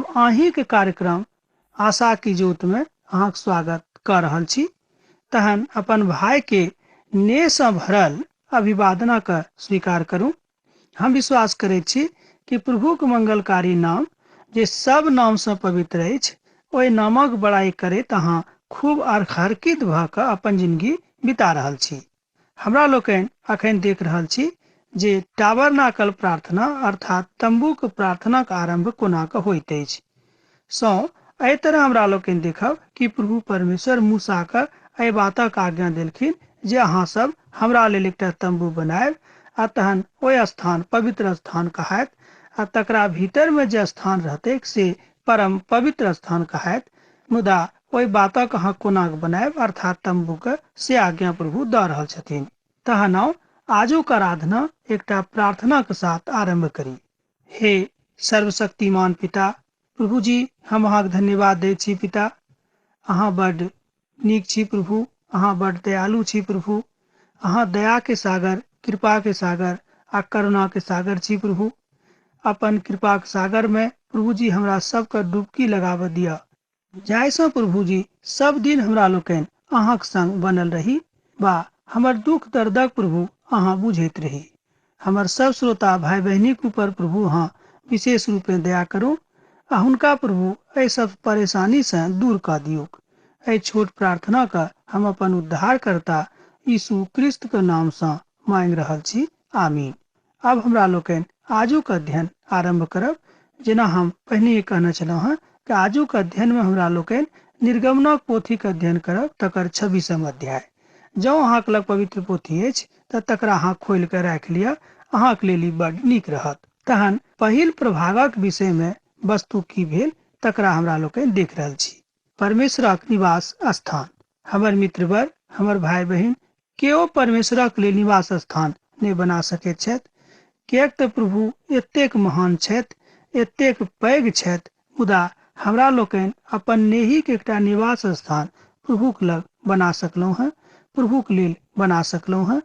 अहीं के कार्यक्रम आशा की जोत में अहाँक स्वागत कर रहल छी। तहन अपन भाई के नेह सँ भरल अभिवादन के स्वीकार करूं। हम विश्वास करैत छी कि प्रभुक मंगलकारी नाम जे सब नाम से पवित्र अछि, ओहि नामक बड़ाई करैत अहाँ खूब हरखित भऽ कऽ अपन जिंदगी बिता रहल छी। हमरा लोकनि अखन देख रहल छी जे टाबरनाकल प्रार्थना अर्थात तंबूक प्रार्थनाक आरंभ कोना कऽ होइत अछि। एहि तरह हमरा लोकनि देखब कि प्रभु परमेश्वर मूसा के एहि बातक आज्ञा देलखिन जे अहाँ सब हमरा लेल एकटा तंबू बनायब आ तहन ओहि स्थान पवित्र स्थान कहायत आ तकरा भीतर में जे स्थान रहतै से परम पवित्र स्थान कहायत। मुदा ओहि बातक अहाँ कोना बनायब अर्थात तंबू के से आज्ञा प्रभु दऽ रहल छथिन। तहन आउ आजुक आराधना एकटा प्रार्थना के साथ आरंभ करी। हे सर्वशक्तिमान पिता प्रभु जी, हम अहाँके धन्यवाद दै छी पिता। अहाँ बड्ड नीक छी प्रभु, अहाँ बड्ड दयालु छी प्रभु। अहाँ दया के सागर, कृपा के सागर आ करुणा के सागर छी प्रभु। अपन कृपा के सागर में प्रभु जी हमरा सबके डुबकी लगाबऽ दिया, जाहिसँ प्रभु जी सब दिन हमरा लोकनि अहाँक संग बनल रही बा हमर दुख दर्दक प्रभु अहाँ बुझैत रही। हमर सब श्रोता भाई बहिनीक ऊपर प्रभु अहाँ विशेष रूप में दया करू आ हुनका प्रभु एहि सब परेशानी से दूर कऽ दियौक। एहि छोट प्रार्थना का हम अपन उद्धारकर्ता यीशु क्रिस्त के नाम से मांग रहल छी, आमीन। अब हमरा लोकनि आजुक अध्ययन आरंभ करब। जेना हम पहिने कहने छलहुँ हैं कि आजुक अध्ययन में हमरा लोकनि निर्गमनक पोथी के अध्ययन करब, तकर 26वां अध्याय। जँ अहाँके लग पवित्र पोथी अछि तऽ तकरा अहाँ खोलि कऽ राखि लिअ, अहाँके लेल ई बड्ड नीक रहत। तहन पहिल प्रभागक विषय में वस्तु की भेल तकरा हमरा लोकनि देख रहल छी। परमेश्वरक निवास स्थान। हमर मित्रवर, हमर भाई बहिन, केओ परमेश्वरक लेल निवास स्थान नहि बना सकैत छथि, किएक तऽ प्रभु एतेक महान छथि, एतेक पैघ छथि। मुदा हमरा लोकनि अपन नेहीके एकटा निवास स्थान प्रभुक लग बना सकलहुँ हैं, प्रभुक लेल बना सकलहुँ हैं।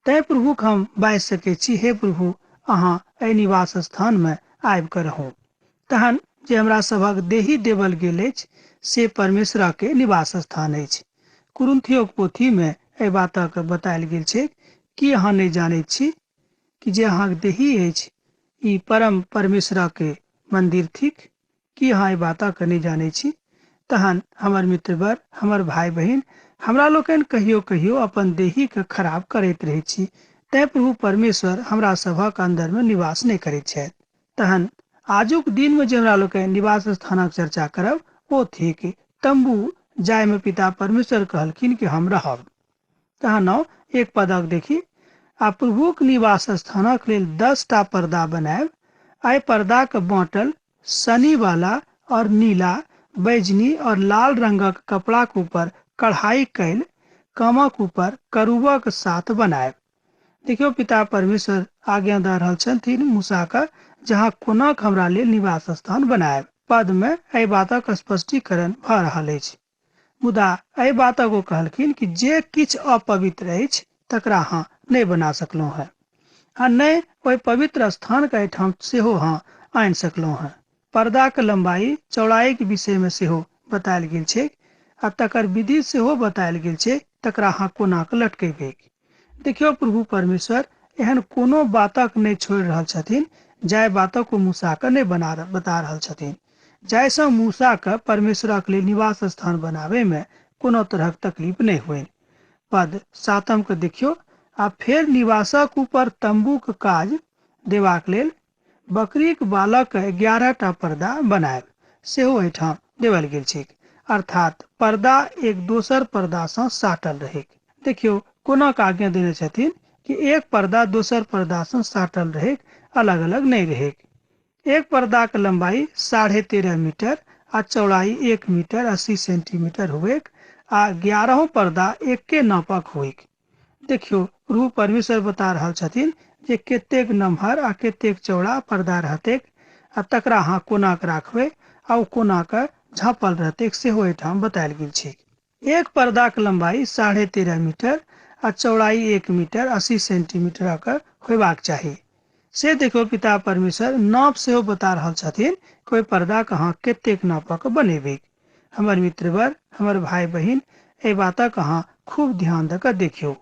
तैं प्रभुक हम बाजि सकैत छी, हे प्रभु अहाँ एहि निवास स्थान में आबि कऽ रहू। तहन जे हमरा सभक देही देवल गेल अछि से परमेश्वर के निवास स्थान अछि। कुरिन्थियोक पोथी में एहि बातक बतायल गेल छै कि अहाँ नहि जानैत छी कि जे अहाँके देही अछि ई परम परमेश्वर के मंदिर थिक, कि अहाँ ई बातक नहि जानै छी। तहन हमर मित्रवर, हमर भाई बहिन, हमरा लोकनि कहियो कहियो अपन देही के खराब करैत रहै छी, तैं प्रभु परमेश्वर हमरा सभक अंदर में निवास नहि करैत छथि। तहन आजुक दिन में जे हमरा लोकनि निवास स्थानक चर्चा करब ओ थिक तंबू, जाय में पिता परमेश्वर कहलखिन कि हम रहब। तहन आउ एक पदक देखी। आ प्रभुक निवास स्थानक लेल 10टा पर्दा बनायब। आइ पर्दा के बाँटल सनी वाला और नीला, बैजनी और लाल रंगक कपड़ा के ऊपर कढ़ाई कैल कामक ऊपर करूबक साथ बनायब। देखियो पिता परमेश्वर आज्ञा दऽ रहल छथिन मूसा के, जहाँ कोना हमरा लेल निवास स्थान बनायब। पद में एहि बातक स्पष्टीकरण भऽ रहल अछि। मुदा एहि बातक ओ कहलखिन कि जे किछु अपवित्र अछि तकरा अहाँ नहि बना सकलहुँ हैं, आ नहि ओहि पवित्र स्थान के एहिठाम सेहो अहाँ आनि सकलहुँ हैं। पर्दा के लंबाई चौड़ाई के विषय में सेहो बतायल गेल छै आ तकर विधि सेहो बतायल गेल छै, तकरा अहाँ कोना कऽ लटकेबै। देखियौ प्रभु परमेश्वर एहन कोनो बातक नहि छोड़ि रहल छथिन जाहि बातक ओ मूसा के नहि बता रहल छथिन, जाहिसँ मूसा के परमेश्वरक लेल निवास स्थान बनाबे में कोनो तरहक तकलीफ नहि हुए। पद 7 के देखियो। आ फेर निवासक ऊपर तंबूक काज देबाक लेल बकरीक बालक 11टा पर्दा बनायब, सेहो एहिठाम देवल गेल छै, अर्थात पर्दा एक दोसर पर्दा सँ साटल रहेक। देखियो कोना आज्ञा देने छथिन कि एक पर्दा दोसर पर्दा सँ साटल रहेक, अलग अलग नहीं रहेक। एक पर्दा के लंबाई 13.5 मीटर आ चौड़ाई 1 मीटर 80 सेंटीमीटर हुएक आ 11 पर्दा एके नापक हुएक। देखियो प्रभु परमेश्वर बता रहल छथिन जे कतेक नमहर आ कतेक चौड़ा पर्दा रहतेक आ तकरा अहाँ कोना के राखबै आ ओ कोना के झाँपल रहतेक सेहो एहिठाम बतायल गेल छै। एक पर्दा के लंबाई 13.5 मीटर आ चौड़ाई 1 मीटर 80 सेंटीमीटर के होयबाक चाही। से देखो पिता परमेश्वर नाप सेहो बता रहल छथिन ओहि पर्दा कहाँ कतेक नापक बनेबे। हमर मित्रवर, हमर भाई बहिन, ए बातक अहाँ खूब ध्यान दऽ कऽ देखियौ।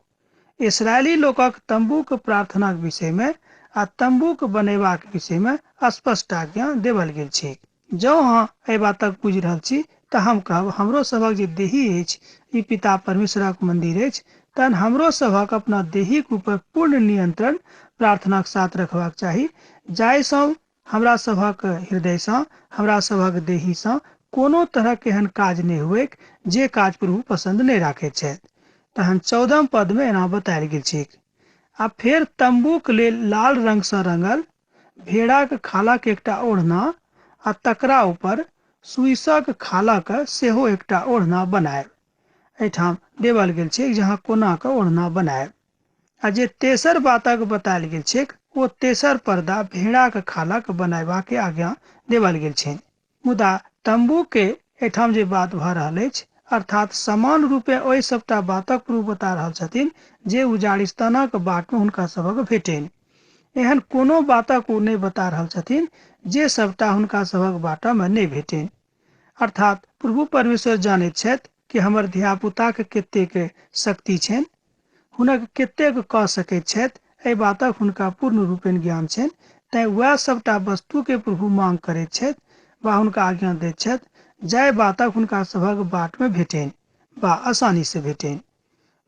इसराइली लोकक तंबूक प्रार्थनाक विषय में आ तंबूक बनेबाक विषय में स्पष्ट आज्ञा देवल गेल छै। जँ अहाँ एहि बातक बुझि रहल छी तऽ हम कहब हमरो सभक जे देही अछि ई पिता परमेश्वरक मंदिर अछि, तहन हमरो सभक अपना देहीक ऊपर पूर्ण नियंत्रण प्रार्थनाक साथ रखबाक चाही, जाहिसँ हमरा सभक हृदयसँ, हमरा सभक देहीसँ कोनो तरहक एहन काज नहि हुएक जे काज प्रभु पसंद नहि राखैत छथि। तहन 14 पद में एना बतायल गेल छै। आ फेर तंबूक लेल लाल रंग सँ रंगल भेड़ाक खालक एकटा ओढ़ना आ तकरा ऊपर सुइसक खालक सेहो एकटा ओढ़ना बनायब। एहिठाम देवल गेल छै जहाँ कोना के ओढ़ना बनायब। आ जे तेसर बातक बतायल गेल छै ओ तेसर पर्दा भेड़ाक खालक बनयबाक आज्ञा देवल गेल छै। मुदा तंबू के एहिठाम जे बात भऽ रहल अछि, अर्थात समान रूपे ओहि सबटा बातक प्रभु बता रहल छथिन जे उजाड़िस्तानक बाट में हुनका सभक भेटैन। एहन कोनो बातक ओ नहि बता रहल छथिन जे सबटा हुनका सभक बाट में नहि भेटैन। अर्थात प्रभु परमेश्वर जानैत छथि कि हमर धिया पुताक कतेक शक्ति छनि, हुनक कतेक कऽ सकैत छथि, एहि बातक हुनका पूर्ण रूपेण ज्ञान छनि। तैं वएह सबटा वस्तु के प्रभु मांग करैत छथि वा हुनका आज्ञा दैत छथि जाहि बातक हुनका सभक बाट में भेटैन वा आसानी से भेटैन।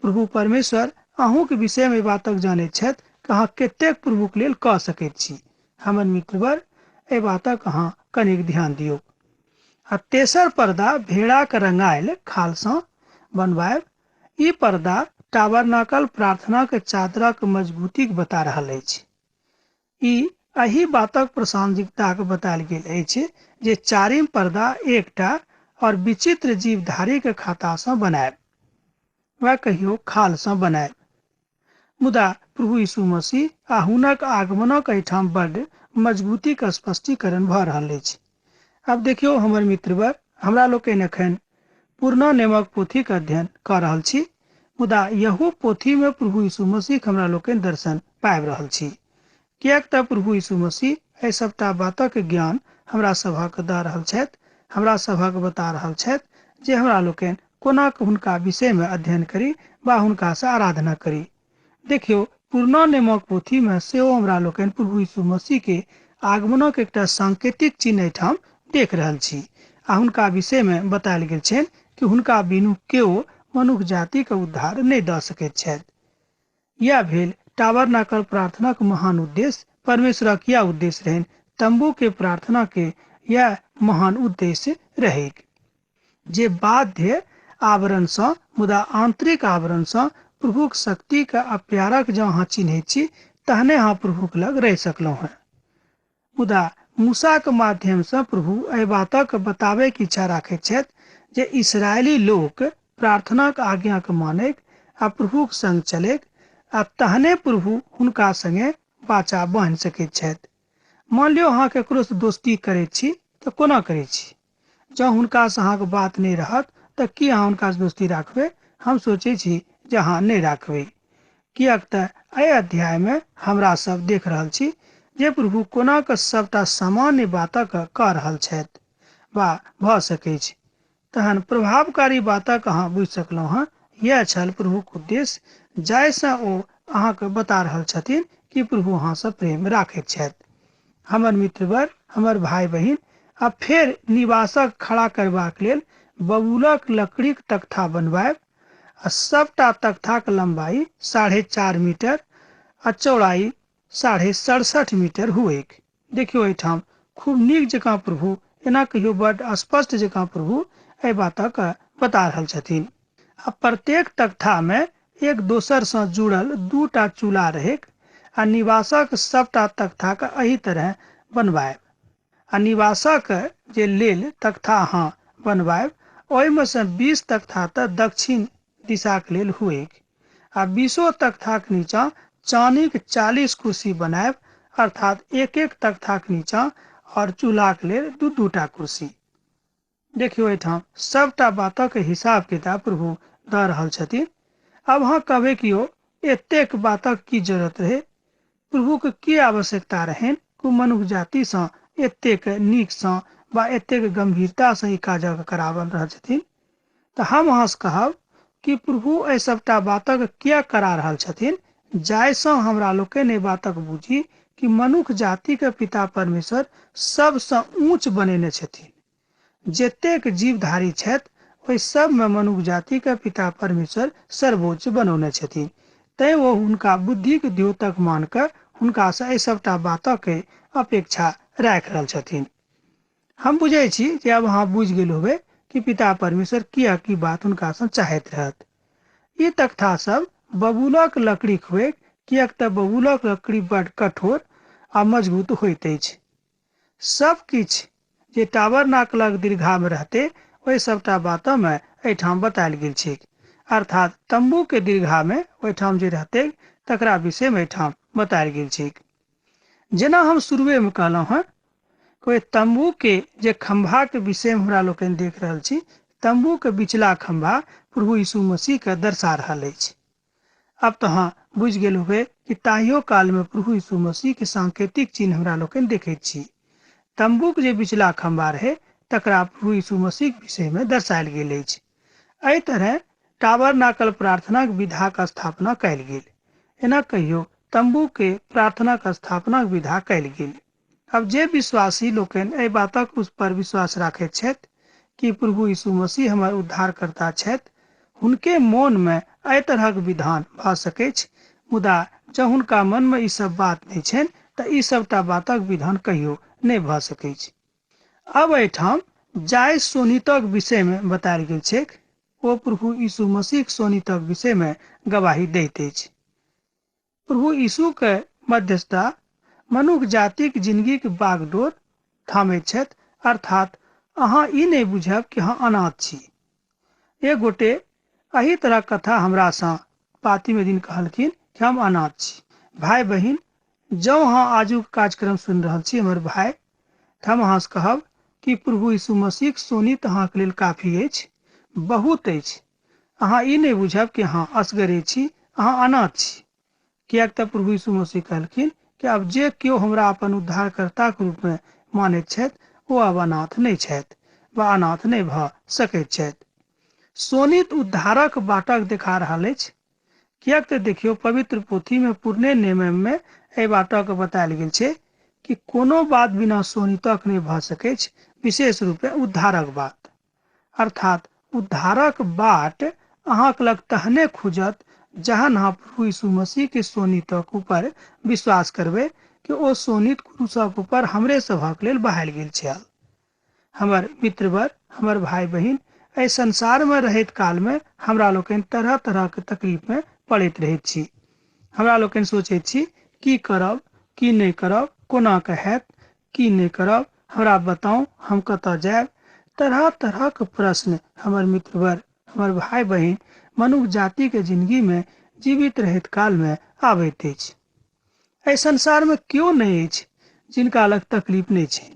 प्रभु परमेश्वर अहूँक विषय में बातक जानैत छथि कि अहाँ कतेक प्रभुक लेल कऽ सकैत छी। हमर मित्रवर, एहि बातक अहाँ कनिक ध्यान दियौ। आ तेसर पर्दा भेड़ाक रंगायल खालसँ बनवायब। ई पर्दा टाबरनाकल प्रार्थनाक चादरक मजबूतीक बता रहल अछि। ई एही बातक प्रासंगिकताक बतायल गेल अछि जे चारिम पर्दा एकटा और विचित्र जीवधारीक खातासँ बनायब वा कहियो खालसँ बनायब। मुदा प्रभु यीशु मसीह आ हुनक आगमनक एहिठाम बड्ड मजबूतीक स्पष्टीकरण भऽ रहल अछि। आब देखियौ हमर मित्रवर, हमरा लोकनि एखन पुरना नियमक पोथीक अध्ययन कऽ रहल छी, मुदा यहू पोथी में प्रभु यीशु मसीह हमरा लोकनि दर्शन पाबि रहल छी। किएक तऽ प्रभु यीशु मसीह एहि सबटा बातक ज्ञान हमरा सभक दऽ रहल छथि, हमरा सभक बता रहल छथि जे हमरा लोकनि कोना कऽ हुनका विषय में अध्ययन करी वा हुनकासँ आराधना करी। देखियौ, पुरना नियमक पोथी में सेहो हमरा लोकनि प्रभु यीशु मसीह के आगमनक एकटा सांकेतिक चिन्ह एहिठाम देख रहल छी आ हुनका विषय में बतायल गेल छनि कि हुनका बिनु केओ मनुष्य जाति के उद्धार नहि दऽ सकैत छथि। यह भेल टाबरनाकल प्रार्थनाक महान उद्देश्य। परमेश्वरक यह उद्देश्य रहनि, तंबू के प्रार्थना के यह महान उद्देश्य रहेक जे बाध्य आवरणसँ मुदा आंतरिक आवरणसँ प्रभुक शक्तिक आ प्यारक जँ अहाँ चिन्हैत छी तहने अहाँ प्रभुक लग रहि सकलहुँ हैं। मुदा मूसाक माध्यमसँ प्रभु एहि बातक बताबैक इच्छा राखैत छथि जे इसराइली लोक प्रार्थनाक आज्ञाक मानैक आ प्रभुक संग चलैक आ तहने प्रभु हुनका संगे वाचा बान्हि सकैत छथि। मान लियौ अहाँ ककरोसँ दोस्ती करैत छी तऽ कोना करैत छी? जँ हुनकासँ अहाँके बात नहि रहत तऽ की अहाँ हुनकासँ दोस्ती राखबै? हम सोचै छी जे अहाँ नहि राखबै। किएक तऽ एहि अध्याय में हमरा सब देख रहल छी जे प्रभु कोना कऽ सबटा सामान्य बातक कऽ रहल छथि वा भऽ सकैत छै। तहन प्रभावकारी बातक अहाँ बुझि सकलहुँ हैं। यह छल प्रभुक उद्देश्य जाहिसँ ओ अहाँके बता रहल छथिन कि प्रभु अहाँसँ प्रेम राखैत छथि। हमर मित्रवर, हमर भाई बहिन, आ फेर निवासक खड़ा करबाक लेल बबूलक लकड़ीक तख्ता बनवायब आ सबटा तख्ताक लंबाई 4.5 मीटर आ चौड़ाई 67.5 मीटर हुएक। देखियो एहिठाम खूब नीक जकाँ प्रभु, एना कहियो बड्ड स्पष्ट जकाँ प्रभु एहि बातक बता रहल छथिन। आ प्रत्येक तख्ता में एक दोसर सँ जुड़ल 2टा चूल्हा रहेक आ निवासक सबटा तख्ताक एही तरह बनवायब। आ निवासक जे लेल तख्ता अहाँ बनवायब ओहिमे सँ 20 तख्ता तऽ दक्षिण दिशाक लेल हुएक आ 20 तख्ताक नीचाँ चानीक 40 कुर्सी बनायब, अर्थात एक एक तख्ताक नीचाँ और चूल्हाक लेल 2-2टा कुर्सी। देखियो एहिठाम सबटा बातक हिसाब किताब प्रभु दऽ रहल छथिन। अब अहाँ कहबै कि यौ एतेक बातक की जरूरत रहे? प्रभुके की आवश्यकता रहनि कि मनुष्य जातिसँ एतेक नीकसँ वा एतेक गंभीरतासँ ई काजक करावल रहल छथिन, तऽ हम अहाँसँ कहब कि प्रभु एहि सभटा बातक किया करा रहल छथिन, जाहिसँ हमरा लोकनि एहि बातक बुझी कि मनुष्य जातिके पिता परमेश्वर सबसँ ऊँच बनेने छथिन। जतेक जीवधारी छथि ओहि सबमे मनुष्य जातिके पिता परमेश्वर सर्वोच्च बनौने छथिन। तैँ ओ हुनका बुद्धिक द्योतक मान कऽ हुनकासँ एहि सभटा बातके अपेक्षा राखि रहल छथिन। हम बुझै छी जे अब अहाँ बुझि गेल होबै कि पिता परमेश्वर किया की बात हुनकासँ चाहैत रहत। ई तख्ता सब बबूलक लकड़ी हुए, किएक तऽ बबूलक लकड़ी बड़ कठोर आ मजबूत होइत अछि। सब किछु जे टाबरनाकलक दीर्घामे रहते ओहि सबटा बातोमे एहिठाम बतायल गेल छै, अर्थात तम्बू के दीर्घामे ओहिठाम जे रहते तकरा विषयमे एहिठाम बतायल गेल छै। जेना हम शुरुएमे कहलहुँ हेँ, कोई तम्बू के जे खंभा के विषय में हमरा लोकनि देख रहल छी, तम्बू के बिचला खंभा प्रभु यीशु मसीह के दर्शा रहल अछि। अब तो अहाँ बुझि गेल होबै कि ताहियो काल में प्रभु यीशु मसीह के सांकेतिक चिन्ह हमरा लोकनि देखैत छी। तम्बूक जे बिचला खंभा रहे तकरा प्रभु यीशु मसीह के विषय में दर्शायल गेल अछि। एहि तरह टाबरनाकल प्रार्थनाक विधाक स्थापना कयल गेल। एना कहियो तम्बू के प्रार्थनाक स्थापनाक विधा कयल गेल। अब जे विश्वासी लोकनि एहि बातक उस पर विश्वास राखैत छथि कि प्रभु यीशु मसीह हमर उद्धारकर्ता छथि, हुनके मोन में एहि तरहक विधान भऽ सकैत छै, मुदा जँ हुनका मन में ई सब बात नहीं छनि तऽ ई सबटा बातक विधान कहियो नहीं भऽ सकैत छै। अब एहिठाम जाहि सोनीतक विषय में बतायल गेल छै ओ प्रभु यीशु मसीह सोनीतक विषय में गवाही दैत अछि। प्रभु यीशु के मध्यस्थता मनुष्य जातिक जिंदगी के बागडोर थामैत छथि, अर्थात अहाँ ई नहीं बुझब कि अहाँ अनाथ छी। एक गोटे एही तरह कथा हमरासँ पातीमे दिन कहलखिन कि हम अनाथ छी। भाई बहिन, जँ अहाँ आजुक कार्यक्रम सुनि रहल छी हमर भाई, तऽ हम अहाँसँ कहब कि प्रभु यीशु मसीह सोनीत अहाँके लेल काफी अछि, बहुत अछि। अहाँ ई नहीं बुझब कि अहाँ असगरे छी, अहाँ अनाथ छी। किएक तऽ प्रभु यीशु मसीह कहलखिन कि अब जे केओ हमरा अपन उद्धारकर्ताके रूपमे मानैत छथि ओ अब अनाथ नहीं छथि वा अनाथ नहीं भऽ सकैत छथि। सोनीत उद्धारक बाटक देखा रहल अछि। किएक तऽ देखियौ पवित्र पोथी में पुरने नियम में एहि बातक बतायल गेल छै कि कोनो बात बिना सोनीतक नहीं भऽ सकैत छै, विशेष रूपे उद्धारक बात। अर्थात उद्धारक बाट अहाँके लग तहने खुजत जहन अहाँ प्रभु यीशु मसीह के सोनीतक ऊपर विश्वास करबै कि ओ सोनीत क्रूसक ऊपर हमरे सभक लेल बहायल गेल छल। हमर मित्रवर, हमर भाई बहिन, एहि संसार में रहैत काल में हमरा लोकनि तरह तरह के तकलीफ में पड़ैत रहैत छी। हमरा लोकनि सोचैत छी की करब, की नहीं करब, कोना के हैत, की नहीं करब, हमरा बताउ हम कतऽ जायब। तरह तरह के प्रश्न हमर मित्रवर, हमर भाई बहिन, मनुष्य जाति के जिंदगी में जीवित रहैत काल में आबैत अछि। एहि संसार में केओ नहीं अछि जिनका लग तकलीफ नहीं छै।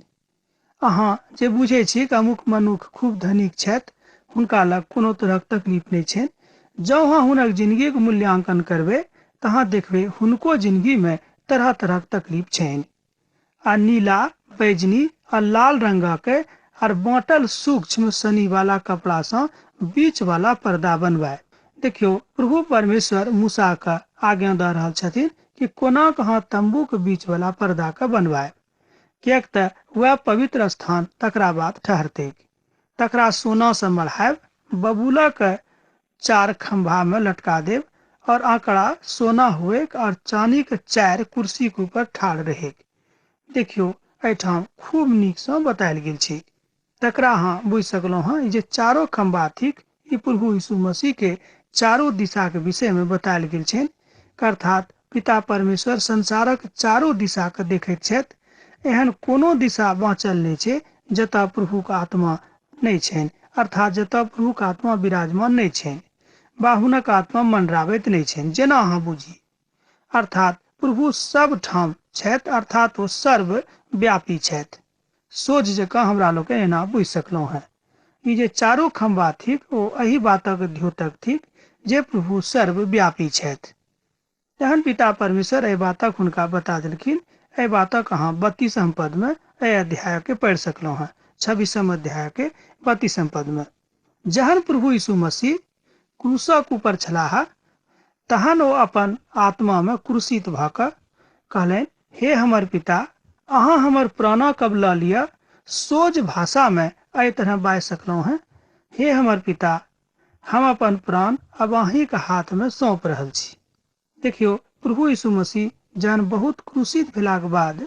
अहाँ जे बुझे छी कि अमुक मनुष्य खूब धनिक छथि, हुनका लग कोनो तरहक तकलीफ नहीं छै, जँ अहाँ हुनक जिंदगी के मूल्यांकन करबै तऽ अहाँ देखबै हुनको जिंदगी में तरह तरहक तकलीफ छनि। आ नीला, बैजनी आ लाल रंगक आर बाँटल सूक्ष्म सनी वाला कपड़ा सँ बीच वाला पर्दा बनवाए। देखियो प्रभु परमेश्वर मूसा के आज्ञा दऽ रहल छथिन कि कोना कऽ अहाँ तम्बू के बीच वाला पर्दा के बनवाए, किएक तऽ वह पवित्र स्थान तकरा बाद ठहरतै। तकरा सोना से मढ़ायब, बबूलक 4 खंभा में लटका देब और आंकड़ा सोना हुए और चांदी के 4 कुर्सी के ऊपर ठाढ़ रहे। देखियो एहिठाम खूब नीक सँ बतायल गेल छै। तकरा अहाँ बुझि सकलहुँ हँ, ई जे 4 खंभा थिक ई प्रभु यीशु मसीह के चारों दिशा के विषय में बतायल गेल छै। अर्थात पिता परमेश्वर संसारक चारों दिशा के देखैत छथि। एहन कोनो दिशा बाँचल नहीं छै जतऽ प्रभु के आत्मा नहीं छनि, अर्थात जतऽ प्रभु के आत्मा विराजमान नहीं छनि वा हुनक आत्मा मंडराबैत नहीं छनि। जेना अहाँ बुझी, अर्थात प्रभु सब ठाम छथि, अर्थात ओ सर्वव्यापी छथि। सोझ जकाँ हमरा लोग एना बुझि सकलहुँ हैं। ई जे 4 खंभा थिक ओ एही बातक द्योतक थिक जे प्रभु सर्वव्यापी छथि। तहन पिता परमेश्वर एहि बातक हुनका बता देलखिन एहि बातक अहाँ 32 पद में एहि अध्याय के पढ़ि सकलहुँ हैं। 26 अध्याय के 32 पद में जहन प्रभु यीशु मसीह क्रूसक ऊपर छलाह तहन ओ अपन आत्मा में क्रूसित भ कऽ कहलनि, हे हमर पिता, अहाँ हमर प्राणक अब लऽ लिअ। सोझ भाषा में एहि तरह बाजि सकलहुँ हैं, हे हमर पिता, हम अपन प्राण अब अहीं के हाथ में सौंप रहल छी। देखियो, प्रभु यीशु मसीह जहन बहुत क्रूसित भेलाक बाद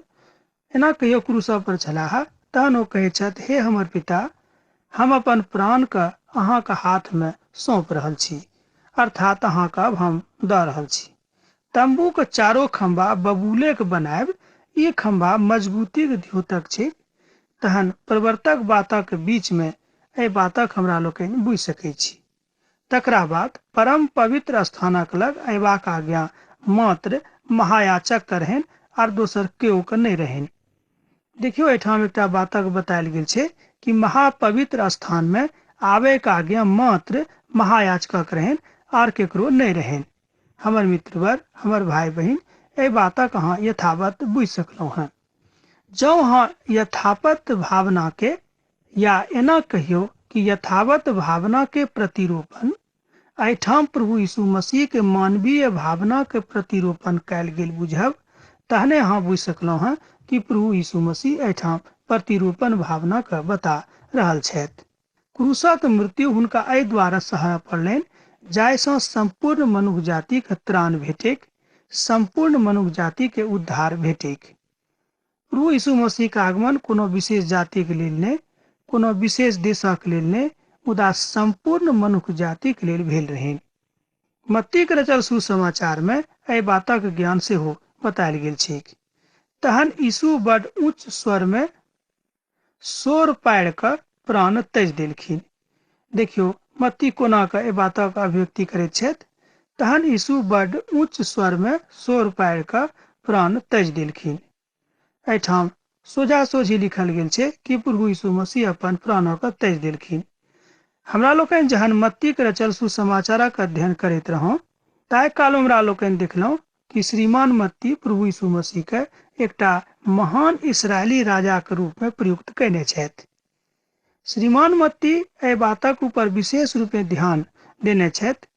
एना कहियो क्रूसा पर छलाह तहन ओ कहै छथि, हे हमर पिता, हम अपन प्राण के अहाँ के हाथ में सौंप रहल छी, अर्थात अहाँ के अब हम दऽ रहल छी। तंबू के चारो खंभा बबूले के बनायब, ई खंभा मजबूती के द्योतक छै। तहन प्रवर्तक बातक बीच में एहि बातक हमरा लोकनि बुझि सकै छी। तकरा बाद परम पवित्र स्थानक लग अयबाक आज्ञा मात्र महायाचक के रहनि आर दोसर केओ के नहि रहनि। देखियो, एहिठाम एकटा बातक बतायल गेल छै कि महापवित्र स्थान में आबे के आज्ञा मात्र महायाचक रहनि आर केकरो नहीं रहनि। हमर मित्रवर, हमर भाई बहिन, एहि बातक अहाँ यथावत बुझि सकलहुँ हैं। जँ अहाँ यथावत भावना के या एना कहियो कि यथावत भावना के प्रतिरूपण एहिठाम प्रभु यीशु मसीह के मानवीय भावना के प्रतिरूपण कयल गेल बुझब, तहने अहाँ बुझि सकलहुँ हैं कि प्रभु यीशु मसीह एहिठाम प्रतिरूपण भावना के बता रहल छथि। क्रूसक मृत्यु हुनका एहि द्वारा सहय पड़लनि जाहिसँ संपूर्ण मनुष्य जाति के त्राण भेटैक, संपूर्ण मनुष्य जाति के उद्धार भेटैक। प्रभु यीशु मसीह के आगमन कोनो विशेष जाति के लेल नहि, कोनो विशेष देशक लेल नहि, मुदा संपूर्ण मनुष्य जाति के लेल भेल रहनि। मत्ती के रचल सुसमाचार में एहि बातक ज्ञान सेहो बतायल गेल छैक। तहन यीशु बड़ उच्च स्वर में सोर पाड़ि कऽ प्राण त्याज देलखिन। देखियो, मत्ती कोना कऽ एहि बातक अभिव्यक्ति करैत छथि। तहन यीशु बड़ उच्च स्वर में सोर पाड़ि कऽ प्राण त्याज देलखिन। एहिठाम सोझा सोझी लिखल गेल छै कि प्रभु यीशु मसीह अपन प्राणक त्याज देलखिन। हमरा लोकनि जहन मत्ती के रचल सुसमाचारक अध्ययन करैत रहौं ताहि काल हमरा लोकनि देखलहुँ कि श्रीमान मत्ती प्रभु यीशु मसीह के एकटा महान इस्राएली राजा के रूप में प्रयुक्त कयने छथि। श्रीमान मत्ती एहि बातक ऊपर विशेष रूप में ध्यान देने छथि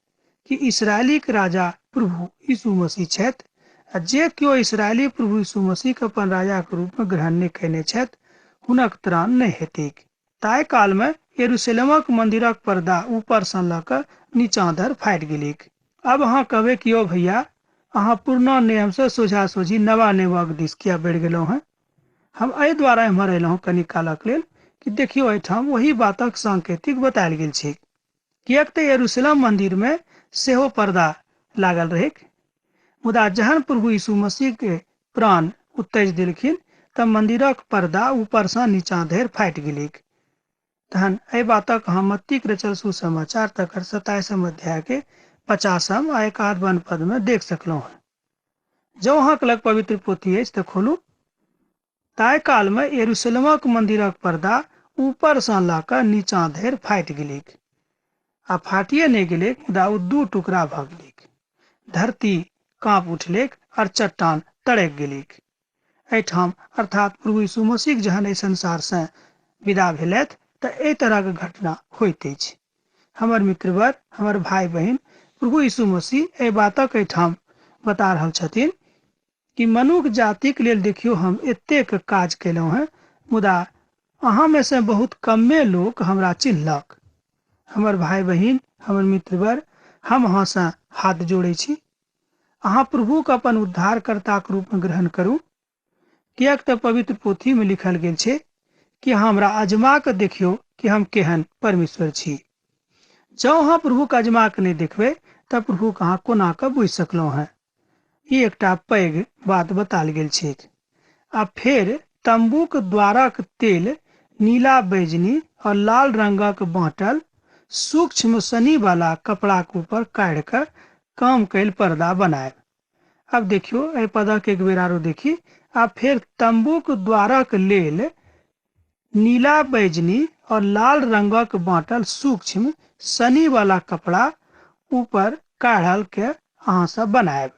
कि इस्राएली के राजा प्रभु यीशु मसीह छथि, आ जे केओ इस्राएली प्रभु यीशु मसीह के अपन राजा के रूप में ग्रहण नहि कयने छथि हुनक त्राण नहि हेतैक। ताहि काल में यरूशलेमक मंदिरक पर्दा ऊपर सँ लऽ कऽ नीचाँ धरि फाटि गेलैक। अब अहाँ कहबै कि यौ भैया, अहाँ पुरना नियम से सोझा सोझी नवा नियमक दिस किया बढ़ि गेलहुँ हैं। हम एहि द्वारा एम्हर अयलहुँ कनि कालक लेल कि देखियो, एहिठाम वही बातक सांकेतिक बतायल गेल छै। किएक तऽ यरूशलेम मंदिर में सेहो पर्दा लागल रहैक, मुदा जहन प्रभु यीशु मसीह के प्राण त्याज देलखिन तऽ मंदिरक पर्दा ऊपर सँ नीचाँ धरि फाटि गेलैक। तहन एहि बातक अहाँ मत्ती के रचल सुसमाचार तकर 27 अध्याय के 50 आ 51 पद में देख सकलहुँ हैं। जँ अहाँक लग पवित्र पोथी अछि तऽ खोलू। ताहि काल में यरूशलेमक मंदिरक पर्दा ऊपर सँ लऽ कऽ नीचाँ धरि फाटि गेलैक, आ फाटिए नहि गेलैक, मुदा ओ दू टुकड़ा भऽ गेलैक। धरती काँप उठलैक और चट्टान तड़क गेलैक। एहिठाम अर्थात प्रभु यीशु मसीह जहन एहि संसार से विदा भेलथि तऽ एहि तरह के घटना होइत अछि। हमर मित्रवर, हमर भाई बहिन, प्रभु यीशु मसीह एहि बातक एहिठाम बता रहल छथिन कि मनुष्य जातिक लेल देखियो, हम एतेक काज केलहुँ हैं, मुदा अहाँ में से बहुत कमे लोग हमरा चिन्हलक। हमर भाई बहिन, हमर मित्रवर, हम अहाँ से हाथ जोड़ै छी, अहाँ प्रभु के अपन उद्धारकर्ता के रूप में ग्रहण करू। किएक तऽ पवित्र पोथी में लिखल गेल छै कि हमरा आजमा के देखियो कि हम केहन परमेश्वर छी। जँ अहाँ प्रभु के आजमा के नहीं देखबै तऽ प्रभु के अहाँ कोना कऽ बुझि सकलहुँ हैं। ई एकटा पैघ बात बताल गेल छै। आ फेर तंबूक द्वारक तेल नीला, बैजनी और लाल रंगक बाँटल सूक्ष्म सनी वाला कपड़ा के ऊपर काढ़ कर काम कैल पर्दा बनायब। अब देखियो, एहि पदक एक बेर आरो देखी। आ फिर तंबूक द्वारक लेल नीला, बैजनी और लाल रंगक बाँटल सूक्ष्म सनी वाला कपड़ा ऊपर काढ़ल के अहाँ सब बनायब।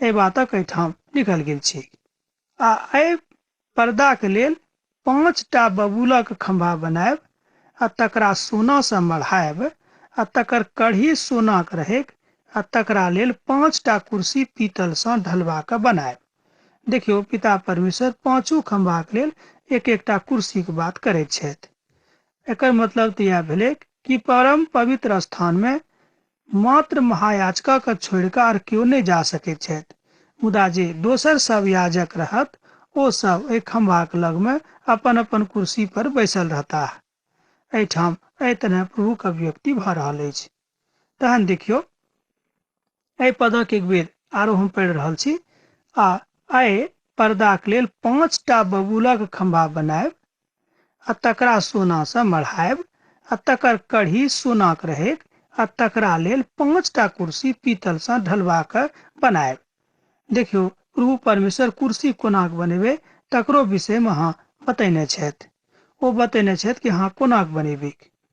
एहि बातक एहिठाम लिखल गेल छै। आ एहि पर्दाके लेल 5टा बबूलक खंभा बनायब आ तकरा सोनासँ मढ़ायब आ तकर कढ़ी सोनाक रहेक आ तकरा लेल 5टा कुर्सी पीतलसँ ढलवा कऽ बनायब। देखियौ पिता परमेश्वर 5 खंभाक लेल एक एकटा कुर्सीके बात करैत छथि। एकर मतलब तऽ इएह भेलै कि परम पवित्र स्थानमे मात्र महायाजक छोड़ि कऽ आर केओ नहि जा सकैत छथि, मुदा जे दोसर सब याजक रहत ओ सब एहि खंभाक लगमे अपन अपन कुर्सी पर बैसल रहताह। एहिठाम एहि तरह प्रभुक अभिव्यक्ति भऽ रहल अछि। तहन देखियौ एहि पदक एक बेर आरो हम पढ़ि रहल छी। आ एहि पर्दाक लेल 5टा बबूलक खंभा बनायब आ तकरा सोनासँ मढ़ायब आ तकर कढ़ी सोनाक रहेक आ तकरा लेल 5टा कुर्सी पीतलसँ ढलवा कऽ बनायब। देखियौ प्रभु परमेश्वर कुर्सी कोनाक बनेबै तकरो विषयमे अहाँ बतैने छथि। ओ बतैने छथि कि अहाँ कोनाक बनेबै।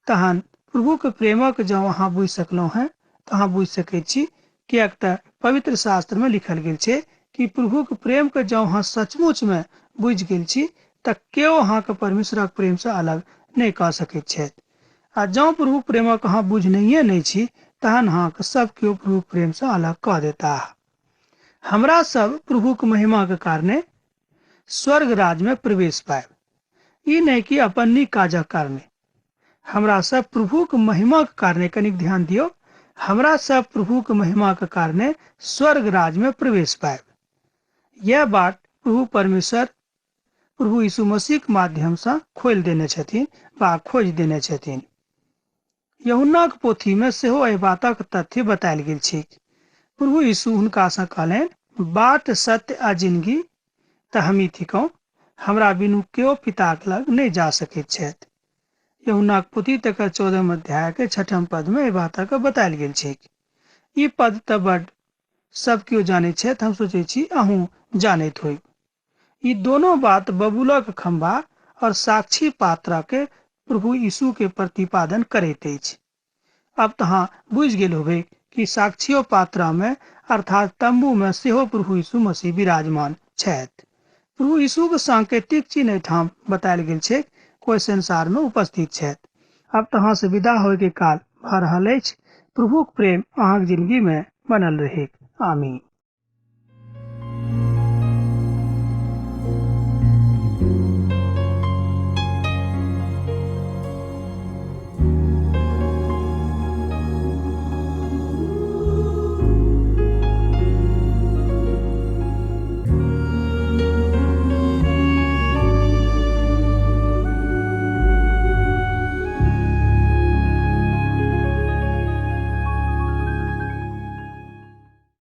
तहन प्रभुके प्रेमक जँ अहाँ बुझि सकलहुँ हैं तऽ अहाँ बुझि सकैत छी, किएक तऽ पवित्र शास्त्रमे लिखल गेल छै कि प्रभुके प्रेमके जँ अहाँ सचमुचमे बुझि गेल छी तऽ केओ अहाँके परमेश्वरक प्रेमसँ अलग नहि कऽ सकैत छथि। आ जँ प्रभु प्रेमक अहाँ बुझनैये नहि छी तहन अहाँके सब केओ प्रभु प्रेमसँ अलग कऽ देताह। हमरा सब प्रभुक महिमाके कारणे स्वर्ग राज्यमे प्रवेश पायब। ई नहि कि अपन नीक काजक कारणे। हमरा सब प्रभुक महिमाके कारणे, कनिक ध्यान दियौ, हमरा सब प्रभुक महिमाके कारणे स्वर्ग राज्यमे प्रवेश पायब। यह बात प्रभु परमेश्वर प्रभु यीशु मसीहके माध्यमसँ खोलि देने छथिन वा खोजि देने छथिन। यूहन्नाक पोथीमे सेहो एहि बातक तथ्य बतायल गेल छै। प्रभु यीशु हुनकासँ कहलनि, बाट सत्य आ जिंदगी तऽ हमही थिकौं, हमरा बिनु केओ पिताक लग नहि जा सकैत छथि। यूहन्नाक पोथी तकर 14 अध्यायके 6 पदमे एहि बातक बतायल गेल छै। ई पद तऽ बड सब केओ जानैत छथि, हम सोचै छी अहूँ जानैत होइब। ई दोनों बात बबूलक खंभा और साक्षी पात्र के प्रभु यीशु के प्रतिपादन करैत अछि। अब तऽ अहाँ बुझि गेल होबै कि साक्षियो पात्रा में अर्थात तंबू में सेहो प्रभु यीशु मसीह विराजमान छथि। प्रभु यीशुके सांकेतिक चिन्ह एहिठाम बतायल गेल छै, कोइ संसार में उपस्थित छथि। अब तऽ अहाँ से विदा होय के काल भऽ रहल अछि। प्रभुक प्रेम अहाँक जिंदगी में बनल रहेक। आमीन।